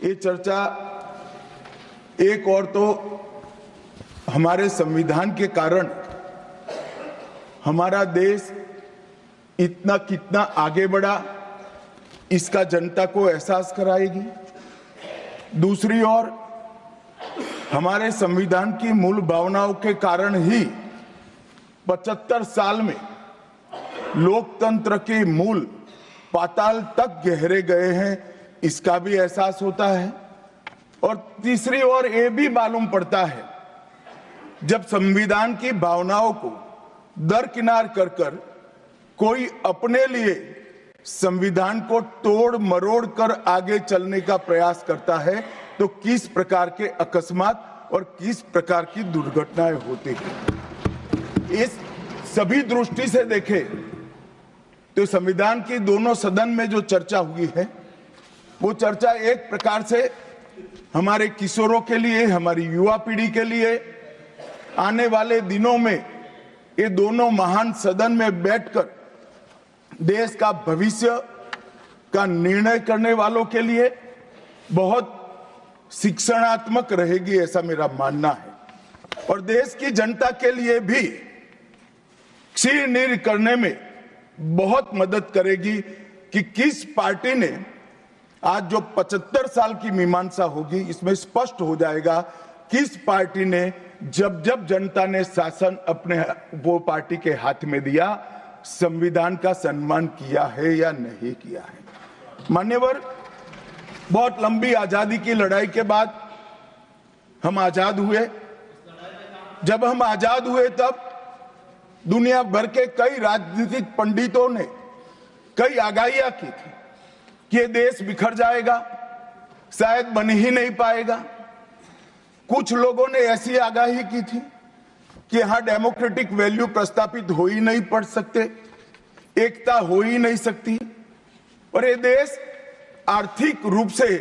ये चर्चा एक और तो हमारे संविधान के कारण हमारा देश इतना कितना आगे बढ़ा इसका जनता को एहसास कराएगी। दूसरी ओर हमारे संविधान की मूल भावनाओं के कारण ही 75 साल में लोकतंत्र के मूल पाताल तक गहरे गए हैं, इसका भी एहसास होता है। और तीसरी ओर ये भी मालूम पड़ता है जब संविधान की भावनाओं को दरकिनार कर कर कोई अपने लिए संविधान को तोड़ मरोड़ कर आगे चलने का प्रयास करता है तो किस प्रकार के अकस्मात और किस प्रकार की दुर्घटनाएं होती हैं। इस सभी दृष्टि से देखें तो संविधान की दोनों सदन में जो चर्चा हुई है वो चर्चा एक प्रकार से हमारे किशोरों के लिए, हमारी युवा पीढ़ी के लिए आने वाले दिनों में ये दोनों महान सदन में बैठकर देश का भविष्य का निर्णय करने वालों के लिए बहुत शिक्षणात्मक रहेगी, ऐसा मेरा मानना है। और देश की जनता के लिए भी क्षीर नीर करने में बहुत मदद करेगी कि किस पार्टी ने आज जो 75 साल की मीमांसा होगी इसमें स्पष्ट हो जाएगा किस पार्टी ने जब जब जनता ने शासन अपने वो पार्टी के हाथ में दिया संविधान का सम्मान किया है या नहीं किया है। मान्यवर, बहुत लंबी आजादी की लड़ाई के बाद हम आजाद हुए। जब हम आजाद हुए तब दुनिया भर के कई राजनीतिक पंडितों ने कई आगाहियां की थी कि ये देश बिखर जाएगा, शायद बन ही नहीं पाएगा। कुछ लोगों ने ऐसी आगाही की थी कि यहां डेमोक्रेटिक वैल्यू प्रस्तापित हो ही नहीं पड़ सकते, एकता हो ही नहीं सकती और ये देश आर्थिक रूप से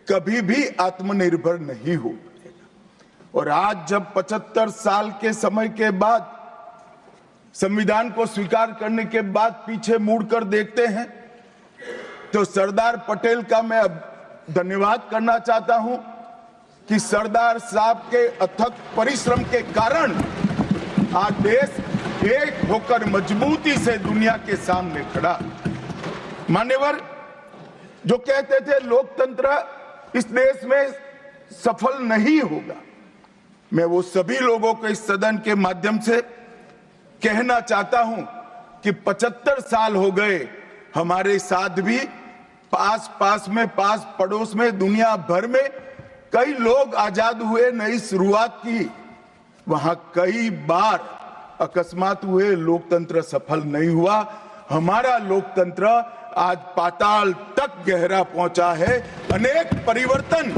कभी भी आत्मनिर्भर नहीं हो पाएगा। और आज जब 75 साल के समय के बाद संविधान को स्वीकार करने के बाद पीछे मुड़कर देखते हैं तो सरदार पटेल का मैं धन्यवाद करना चाहता हूं कि सरदार साहब के अथक परिश्रम के कारण आज देश एक होकर मजबूती से दुनिया के सामने खड़ा। मान्यवर, जो कहते थे लोकतंत्र इस देश में सफल नहीं होगा, मैं वो सभी लोगों को इस सदन के माध्यम से कहना चाहता हूं कि 75 साल हो गए, हमारे साथ भी पास पड़ोस में दुनिया भर में कई लोग आजाद हुए, नई शुरुआत की, वहां कई बार अकस्मात हुए, लोकतंत्र सफल नहीं हुआ। हमारा लोकतंत्र आज पाताल तक गहरा पहुंचा है। अनेक परिवर्तन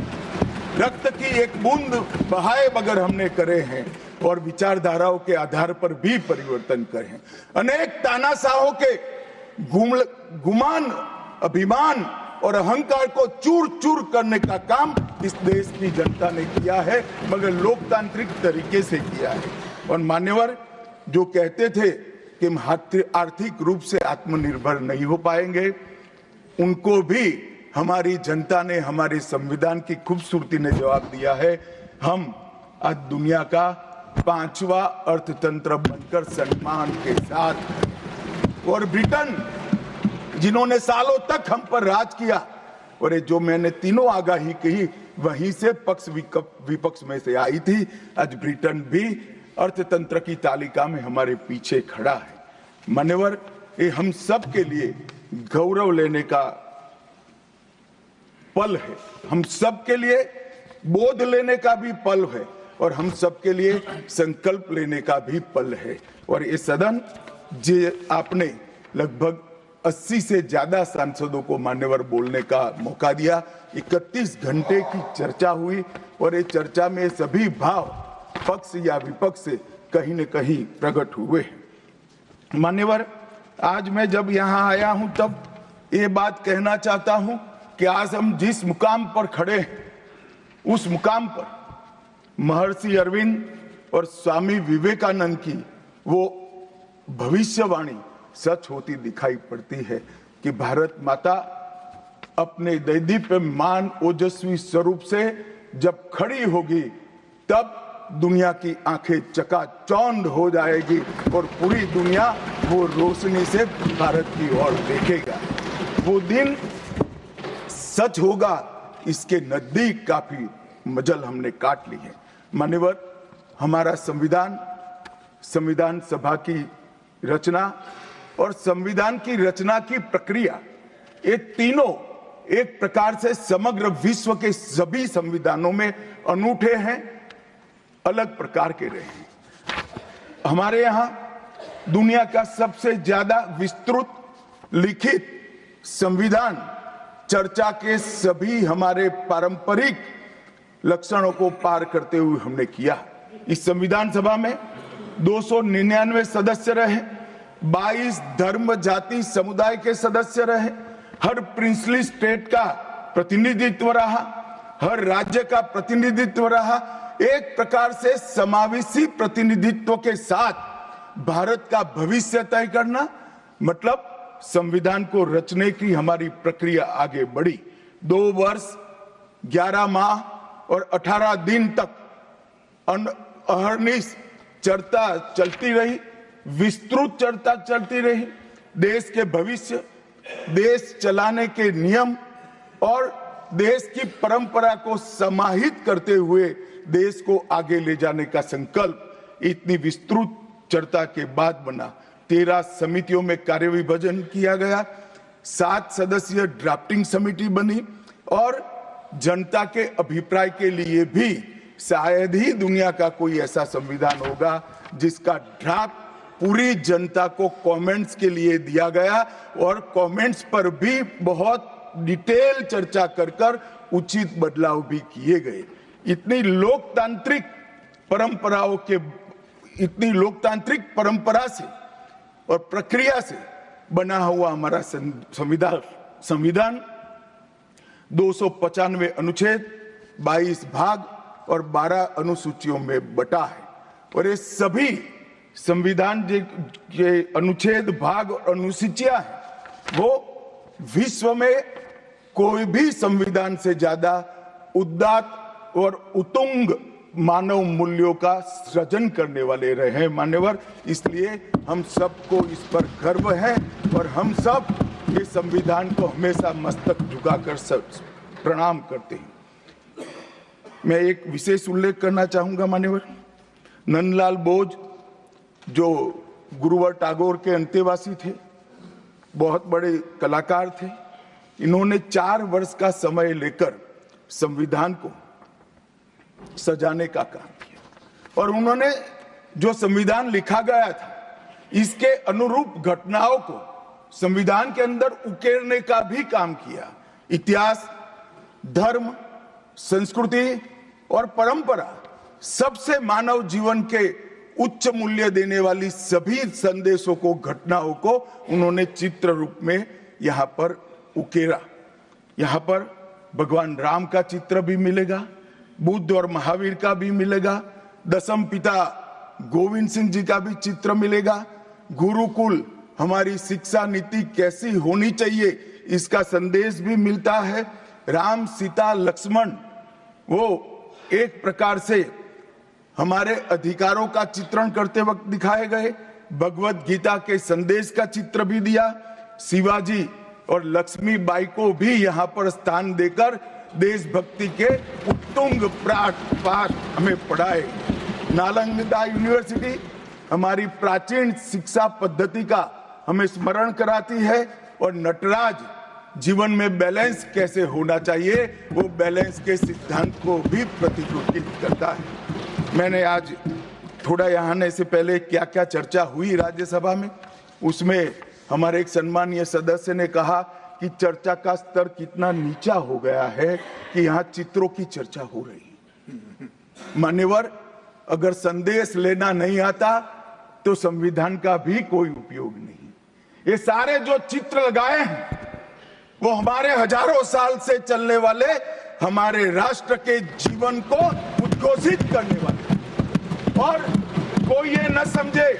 रक्त की एक बूंद बहाए बगैर हमने करे हैं और विचारधाराओं के आधार पर भी परिवर्तन करे हैं। अनेक तानाशाहों के गुमान, अभिमान और अहंकार को चूर चूर करने का काम इस देश की जनता ने किया है, मगर लोकतांत्रिक तरीके से किया है। और मान्यवर, जो कहते थे कि हम आर्थिक रूप से आत्मनिर्भर नहीं हो पाएंगे, उनको भी हमारी जनता ने, हमारे संविधान की खूबसूरती ने जवाब दिया है। हम आज दुनिया का 5वां अर्थतंत्र बनकर सम्मान के साथ, और ब्रिटेन जिन्होंने सालों तक हम पर राज किया, और ये जो मैंने तीनों आगाही कही वहीं से पक्ष विपक्ष में से आई थी, आज ब्रिटेन भी अर्थतंत्र की तालिका में हमारे पीछे खड़ा है। मान्यवर, ये हम सब के लिए गौरव लेने का पल है, हम सब के लिए बोध लेने का भी पल है और हम सब के लिए संकल्प लेने का भी पल है। और ये सदन जे आपने लगभग 80 से ज्यादा सांसदों को मान्यवर बोलने का मौका दिया, 31 घंटे की चर्चा हुई और ये चर्चा में सभी भाव पक्ष या विपक्ष से कहीं न कहीं प्रकट हुए। मान्यवर, आज मैं जब यहाँ आया हूं तब ये बात कहना चाहता हूं कि आज हम जिस मुकाम पर खड़े हैं उस मुकाम पर महर्षि अरविंद और स्वामी विवेकानंद की वो भविष्यवाणी सच होती दिखाई पड़ती है कि भारत माता अपने दैदीप्यमान ओजस्वी स्वरूप से जब खड़ी होगी तब दुनिया की आंखें चकाचौंध हो जाएगी और पूरी दुनिया वो रोशनी से भारत की ओर देखेगा। वो दिन सच होगा, इसके नजदीक काफी मजल हमने काट ली है। मान्यवर, हमारा संविधान सभा की रचना और संविधान की रचना की प्रक्रिया, ये तीनों एक प्रकार से समग्र विश्व के सभी संविधानों में अनूठे हैं, अलग प्रकार के रहे हैं। हमारे यहां दुनिया का सबसे ज्यादा विस्तृत लिखित संविधान चर्चा के सभी हमारे पारंपरिक लक्षणों को पार करते हुए हमने किया। इस संविधान सभा में 299 सदस्य रहे, 22 धर्म जाति समुदाय के सदस्य रहे, हर प्रिंसली स्टेट का प्रतिनिधित्व रहा, हर राज्य का प्रतिनिधित्व रहा। एक प्रकार से समावेशी प्रतिनिधित्व के साथ भारत का भविष्य तय करना, मतलब संविधान को रचने की हमारी प्रक्रिया आगे बढ़ी। 2 वर्ष 11 माह और 18 दिन तक अहर्निश चर्चा चलती रही, विस्तृत चर्चा चलती रही। देश के भविष्य, देश चलाने के नियम और देश की परंपरा को समाहित करते हुए देश को आगे ले जाने का संकल्प इतनी विस्तृत चर्चा के बाद बना। 13 समितियों में कार्य विभाजन किया गया, 7 सदस्यीय ड्राफ्टिंग समिति बनी और जनता के अभिप्राय के लिए भी शायद ही दुनिया का कोई ऐसा संविधान होगा जिसका ड्राफ्ट पूरी जनता को कमेंट्स के लिए दिया गया और कमेंट्स पर भी बहुत डिटेल चर्चा कर उचित बदलाव भी किए गए। इतनी लोकतांत्रिक परंपरा से और प्रक्रिया से बना हुआ हमारा संविधान 295 अनुच्छेद, 22 भाग और 12 अनुसूचियों में बटा है और ये सभी संविधान के अनुच्छेद, भाग और अनुसूचियां हैं, वो विश्व में कोई भी संविधान से ज्यादा उदात्त और उत्तुंग मानव मूल्यों का सृजन करने वाले रहे हैं। मान्यवर, इसलिए हम सबको इस पर गर्व है और हम सब ये संविधान को हमेशा मस्तक झुकाकर प्रणाम करते हैं। मैं एक विशेष उल्लेख करना चाहूंगा मान्यवर, नंदलाल बोस जो गुरुवर टैगोर के अंतेवासी थे, बहुत बड़े कलाकार थे, इन्होंने 4 वर्ष का समय लेकर संविधान को सजाने का काम किया और उन्होंने जो संविधान लिखा गया था इसके अनुरूप घटनाओं को संविधान के अंदर उकेरने का भी काम किया। इतिहास, धर्म, संस्कृति और परंपरा, सबसे मानव जीवन के उच्च मूल्य देने वाली सभी संदेशों को, घटनाओं को उन्होंने चित्र रूप में यहाँ पर उकेरा। यहाँ पर भगवान राम का चित्र भी मिलेगा, बुद्ध और महावीर का भी मिलेगा, दशम पिता गोविंद सिंह जी का भी चित्र मिलेगा, गुरुकुल, हमारी शिक्षा नीति कैसी होनी चाहिए इसका संदेश भी मिलता है, राम सीता लक्ष्मण वो एक प्रकार से हमारे अधिकारों का चित्रण करते वक्त दिखाए गए, भगवत गीता के संदेश का चित्र भी दिया, शिवाजी और लक्ष्मीबाई को भी यहाँ पर स्थान देकर देशभक्ति के उत्तुंग पाठ हमें पढ़ाए। नालंदा यूनिवर्सिटी हमारी प्राचीन शिक्षा पद्धति का हमें स्मरण कराती है और नटराज जीवन में बैलेंस कैसे होना चाहिए वो बैलेंस के सिद्धांत को भी प्रतिरूपित करता है। मैंने आज थोड़ा यहाँ आने से पहले क्या क्या चर्चा हुई राज्यसभा में, उसमें हमारे एक सम्मानीय सदस्य ने कहा कि चर्चा का स्तर कितना नीचा हो गया है कि यहाँ चित्रों की चर्चा हो रही है। मान्यवर, अगर संदेश लेना नहीं आता तो संविधान का भी कोई उपयोग नहीं। ये सारे जो चित्र लगाए हैं वो हमारे हजारों साल से चलने वाले हमारे राष्ट्र के जीवन को उद्घोषित करने वाले, और कोई ये न समझे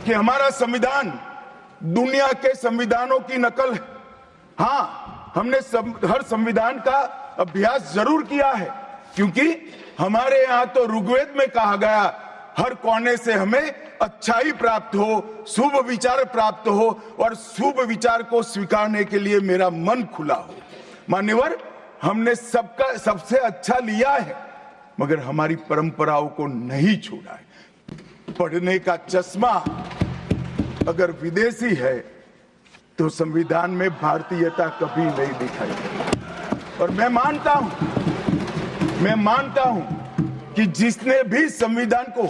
कि हमारा संविधान दुनिया के संविधानों की नकल है। हाँ, हमने हर संविधान का अभ्यास जरूर किया है, क्योंकि हमारे यहाँ तो ऋग्वेद में कहा गया हर कोने से हमें अच्छाई प्राप्त हो, शुभ विचार प्राप्त हो और शुभ विचार को स्वीकारने के लिए मेरा मन खुला हो। मान्यवर, हमने सबसे अच्छा लिया है, मगर हमारी परंपराओं को नहीं छोड़ा है। पढ़ने का चश्मा अगर विदेशी है तो संविधान में भारतीयता कभी नहीं दिखाई देती। और मैं मानता हूं कि जिसने भी संविधान को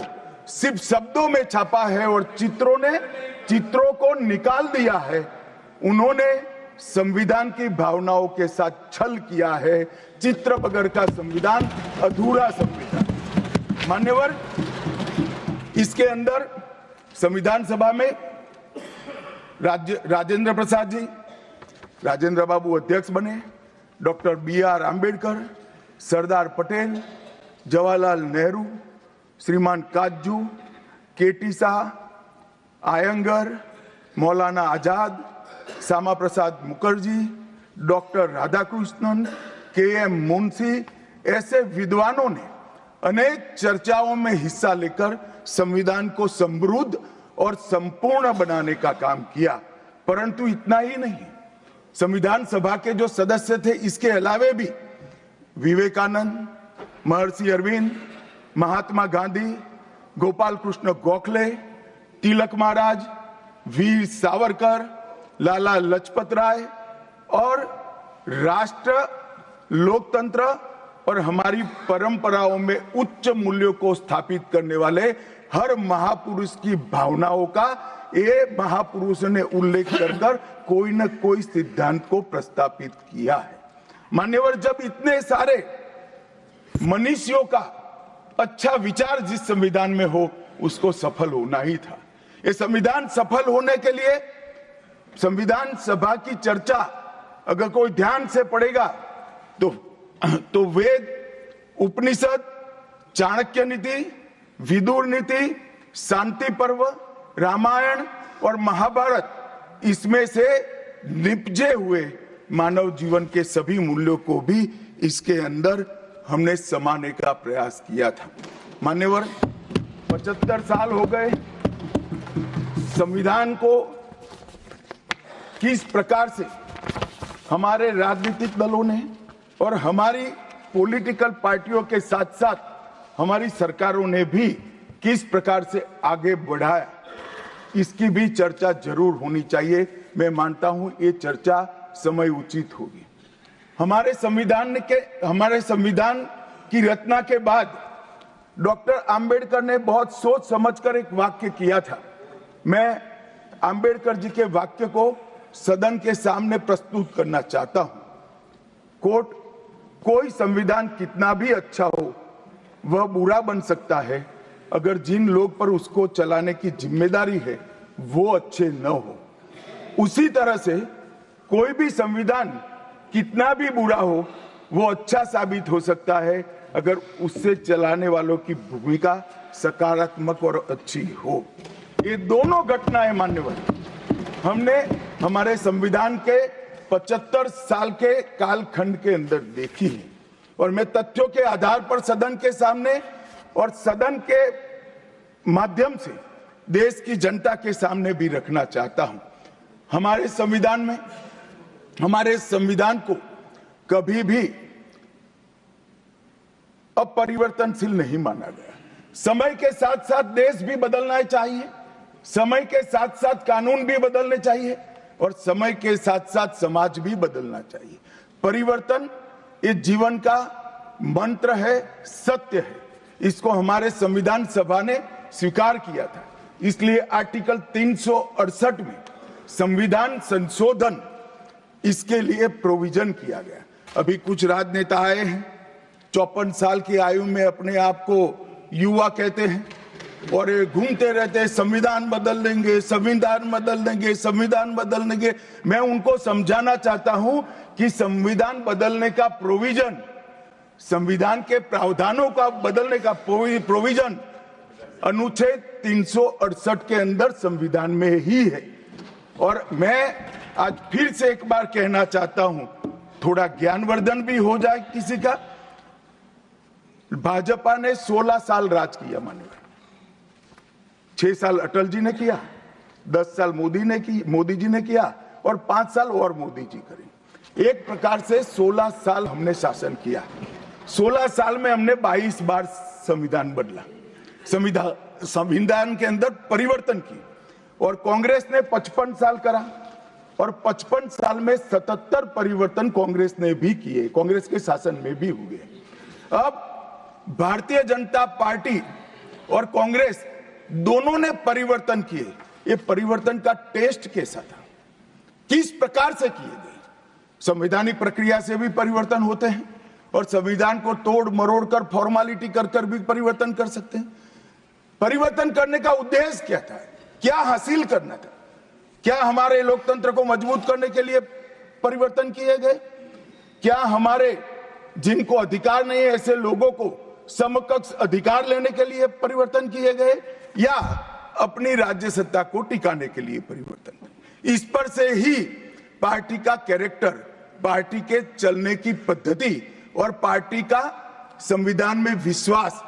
सिर्फ शब्दों में छापा है और चित्रों को निकाल दिया है, उन्होंने संविधान की भावनाओं के साथ छल किया है। चित्र बगैर का संविधान अधूरा संविधान। मान्यवर, इसके अंदर संविधान सभा में राजेंद्र प्रसाद जी, राजेंद्र बाबू अध्यक्ष बने, डॉक्टर BR आंबेडकर, सरदार पटेल, जवाहरलाल नेहरू, श्रीमान काजू, KT Shah, Iyengar, Maulana Azad, Shyama Prasad Mukherjee, doctor Radhakrishnan, KM Munshi, ऐसे विद्वानों ने अनेक चर्चाओं में हिस्सा लेकर संविधान को समृद्ध और संपूर्ण बनाने का काम किया। परंतु इतना ही नहीं, संविधान सभा के जो सदस्य थे, इसके अलावे भी विवेकानंद, महर्षि अरविंद, महात्मा गांधी, गोपाल कृष्ण गोखले, तिलक महाराज, वीर सावरकर, लाला लजपत राय और राष्ट्र, लोकतंत्र और हमारी परंपराओं में उच्च मूल्यों को स्थापित करने वाले हर महापुरुष की भावनाओं का ये महापुरुष ने उल्लेख कर कोई न कोई सिद्धांत को प्रस्तावित किया है। मान्यवर, जब इतने सारे मनुष्यों का अच्छा विचार जिस संविधान में हो, उसको सफल होना ही था। ये संविधान सफल होने के लिए संविधान सभा की चर्चा अगर कोई ध्यान से पढ़ेगा तो वेद, उपनिषद, चाणक्य नीति, विदुर नीति, शांति पर्व, रामायण और महाभारत, इसमें से निपजे हुए मानव जीवन के सभी मूल्यों को भी इसके अंदर हमने समाने का प्रयास किया था। मान्यवर, 75 साल हो गए संविधान को किस प्रकार से हमारे राजनीतिक दलों ने और हमारी पॉलिटिकल पार्टियों के साथ साथ हमारी सरकारों ने भी किस प्रकार से आगे बढ़ाया, इसकी भी चर्चा जरूर होनी चाहिए। मैं मानता हूं ये चर्चा समय उचित होगी। हमारे संविधान की रचना के बाद डॉक्टर आंबेडकर ने बहुत सोच समझकर एक वाक्य किया था। मैं आंबेडकर जी के वाक्य को सदन के सामने प्रस्तुत करना चाहता हूं। कोट, कोई संविधान कितना भी अच्छा हो, वह बुरा बन सकता है अगर जिन लोग पर उसको चलाने की जिम्मेदारी है वो अच्छे न हो। उसी तरह से कोई भी संविधान कितना भी बुरा हो, वो अच्छा साबित हो सकता है अगर उससे चलाने वालों की भूमिका सकारात्मक और अच्छी हो। ये दोनों घटनाएं मान्यवर हमने हमारे संविधान के 75 साल के कालखंड के अंदर देखी है और मैं तथ्यों के आधार पर सदन के सामने और सदन के माध्यम से देश की जनता के सामने भी रखना चाहता हूं। हमारे संविधान को कभी भी अपरिवर्तनशील नहीं माना गया। समय के साथ साथ देश भी बदलना चाहिए, समय के साथ साथ कानून भी बदलने चाहिए और समय के साथ साथ समाज भी बदलना चाहिए। परिवर्तन ये जीवन का मंत्र है, सत्य है। इसको हमारे संविधान सभा ने स्वीकार किया था। इसलिए आर्टिकल 368 में संविधान संशोधन, इसके लिए प्रोविजन किया गया। अभी कुछ राजनेता आए हैं, 54 साल की आयु में अपने आप को युवा कहते हैं और ये घूमते रहते हैं, संविधान बदल देंगे, संविधान बदल देंगे, संविधान बदल देंगे। मैं उनको समझाना चाहता हूं कि संविधान बदलने का प्रोविजन, संविधान के प्रावधानों का बदलने का प्रोविजन अनुच्छेद 368 के अंदर संविधान में ही है। और मैं आज फिर से एक बार कहना चाहता हूं थोड़ा ज्ञानवर्धन भी हो जाए किसी का। भाजपा ने 16 साल राज किया माननीय, 6 साल अटल जी ने किया, 10 साल मोदी जी ने किया और 5 साल और मोदी जी करें। एक प्रकार से 16 साल हमने शासन किया। 16 साल में हमने 22 बार संविधान बदला, संविधान के अंदर परिवर्तन की। और कांग्रेस ने 55 साल करा और 55 साल में 77 परिवर्तन कांग्रेस ने भी किए, कांग्रेस के शासन में भी हुए। अब भारतीय जनता पार्टी और कांग्रेस दोनों ने परिवर्तन किए। ये परिवर्तन का टेस्ट कैसा था, किस प्रकार से किए गए? संवैधानिक प्रक्रिया से भी परिवर्तन होते हैं और संविधान को तोड़ मरोड़ कर फॉर्मेलिटी कर भी परिवर्तन कर सकते हैं। परिवर्तन करने का उद्देश्य क्या था, क्या हासिल करना था? क्या हमारे लोकतंत्र को मजबूत करने के लिए परिवर्तन किए गए? क्या हमारे जिनको अधिकार नहीं है ऐसे लोगों को समकक्ष अधिकार लेने के लिए परिवर्तन किए गए, या अपनी राज्य सत्ता को टिकाने के लिए परिवर्तन? इस पर से ही पार्टी का कैरेक्टर, पार्टी के चलने की पद्धति और पार्टी का संविधान में विश्वास